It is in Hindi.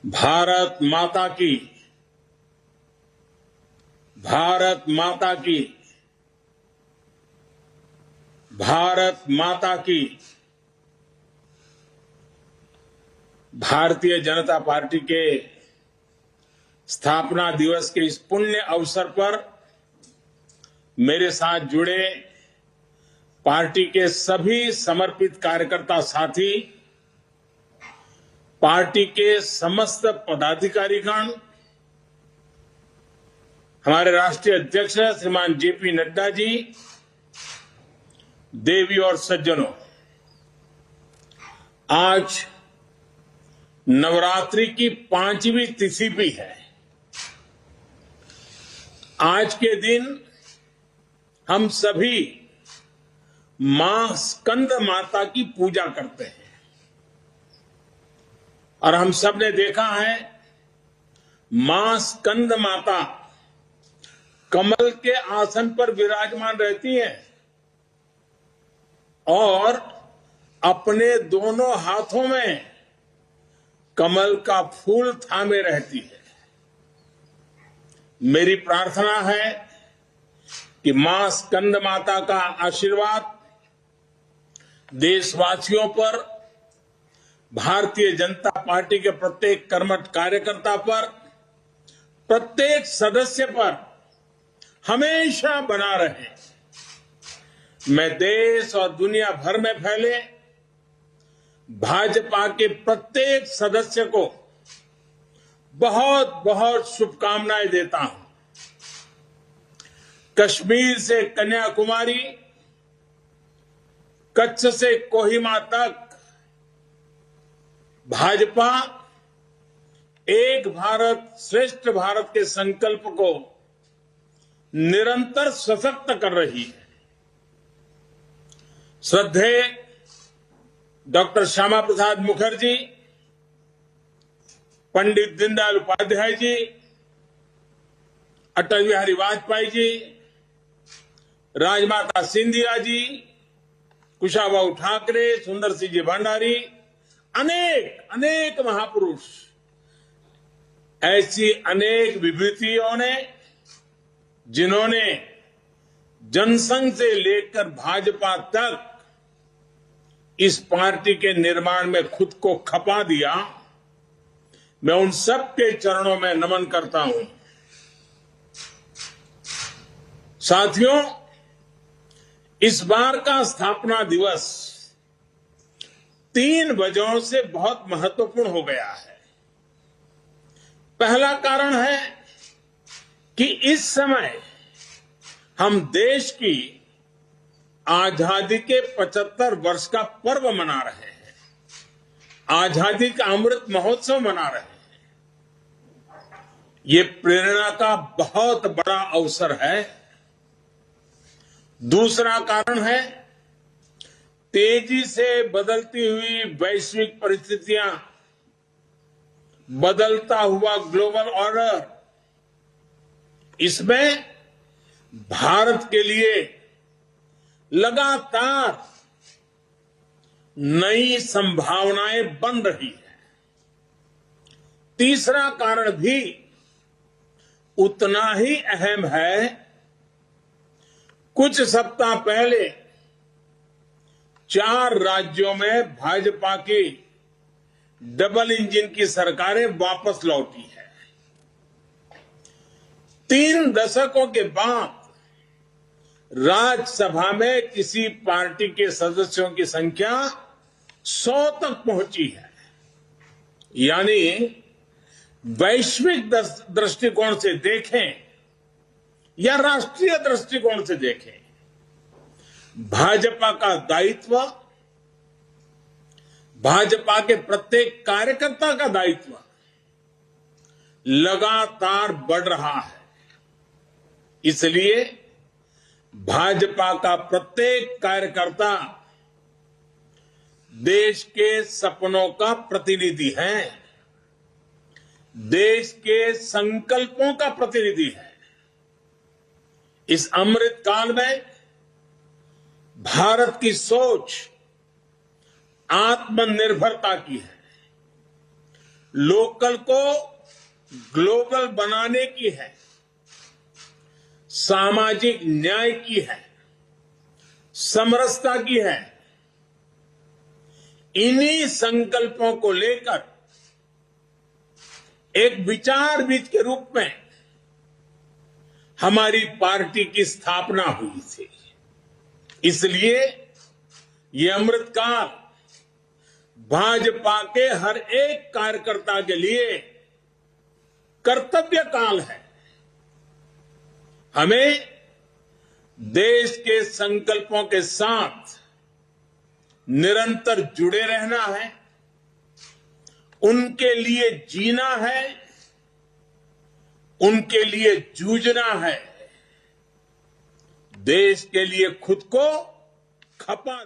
भारत माता की, भारत माता की, भारत माता की। भारतीय जनता पार्टी के स्थापना दिवस के इस पुण्य अवसर पर मेरे साथ जुड़े पार्टी के सभी समर्पित कार्यकर्ता साथी, पार्टी के समस्त पदाधिकारीगण, हमारे राष्ट्रीय अध्यक्ष श्रीमान जेपी नड्डा जी, देवी और सज्जनों, आज नवरात्रि की 5वीं तिथि भी है। आज के दिन हम सभी मां स्कंद माता की पूजा करते हैं और हम सब ने देखा है मां स्कंद माता कमल के आसन पर विराजमान रहती हैं और अपने दोनों हाथों में कमल का फूल थामे रहती है। मेरी प्रार्थना है कि मां स्कंद माता का आशीर्वाद देशवासियों पर, भारतीय जनता पार्टी के प्रत्येक कर्मठ कार्यकर्ता पर, प्रत्येक सदस्य पर हमेशा बना रहे। मैं देश और दुनिया भर में फैले भाजपा के प्रत्येक सदस्य को बहुत बहुत शुभकामनाएं देता हूं। कश्मीर से कन्याकुमारी, कच्छ से कोहिमा तक भाजपा एक भारत श्रेष्ठ भारत के संकल्प को निरंतर सशक्त कर रही है। श्रद्धेय डॉक्टर श्यामा प्रसाद मुखर्जी, पंडित दीनदयाल उपाध्याय जी, अटल बिहारी वाजपेयी जी, राजमाता सिंधिया जी, कुशाभाऊ ठाकरे, सुंदर सिंह जी भंडारी, अनेक महापुरुष, ऐसी अनेक विभूतियों ने जिन्होंने जनसंघ से लेकर भाजपा तक इस पार्टी के निर्माण में खुद को खपा दिया, मैं उन सब के चरणों में नमन करता हूं। साथियों, इस बार का स्थापना दिवस 3 वजहों से बहुत महत्वपूर्ण हो गया है। पहला कारण है कि इस समय हम देश की आजादी के 75 वर्ष का पर्व मना रहे हैं, आजादी का अमृत महोत्सव मना रहे हैं। ये प्रेरणा का बहुत बड़ा अवसर है। दूसरा कारण है तेजी से बदलती हुई वैश्विक परिस्थितियां, बदलता हुआ ग्लोबल ऑर्डर। इसमें भारत के लिए लगातार नई संभावनाएं बन रही है। तीसरा कारण भी उतना ही अहम है। कुछ सप्ताह पहले 4 राज्यों में भाजपा की डबल इंजन की सरकारें वापस लौटी है। 3 दशकों के बाद राज्यसभा में किसी पार्टी के सदस्यों की संख्या 100 तक पहुंची है। यानी वैश्विक दृष्टिकोण से देखें या राष्ट्रीय दृष्टिकोण से देखें, भाजपा का दायित्व, भाजपा के प्रत्येक कार्यकर्ता का दायित्व लगातार बढ़ रहा है। इसलिए भाजपा का प्रत्येक कार्यकर्ता देश के सपनों का प्रतिनिधि है, देश के संकल्पों का प्रतिनिधि है। इस अमृत काल में भारत की सोच आत्मनिर्भरता की है, लोकल को ग्लोबल बनाने की है, सामाजिक न्याय की है, समरसता की है। इन्हीं संकल्पों को लेकर एक विचार बीज के रूप में हमारी पार्टी की स्थापना हुई थी। इसलिए ये अमृतकाल भाजपा के हर एक कार्यकर्ता के लिए कर्तव्य काल है। हमें देश के संकल्पों के साथ निरंतर जुड़े रहना है, उनके लिए जीना है, उनके लिए जूझना है, देश के लिए खुद को खपा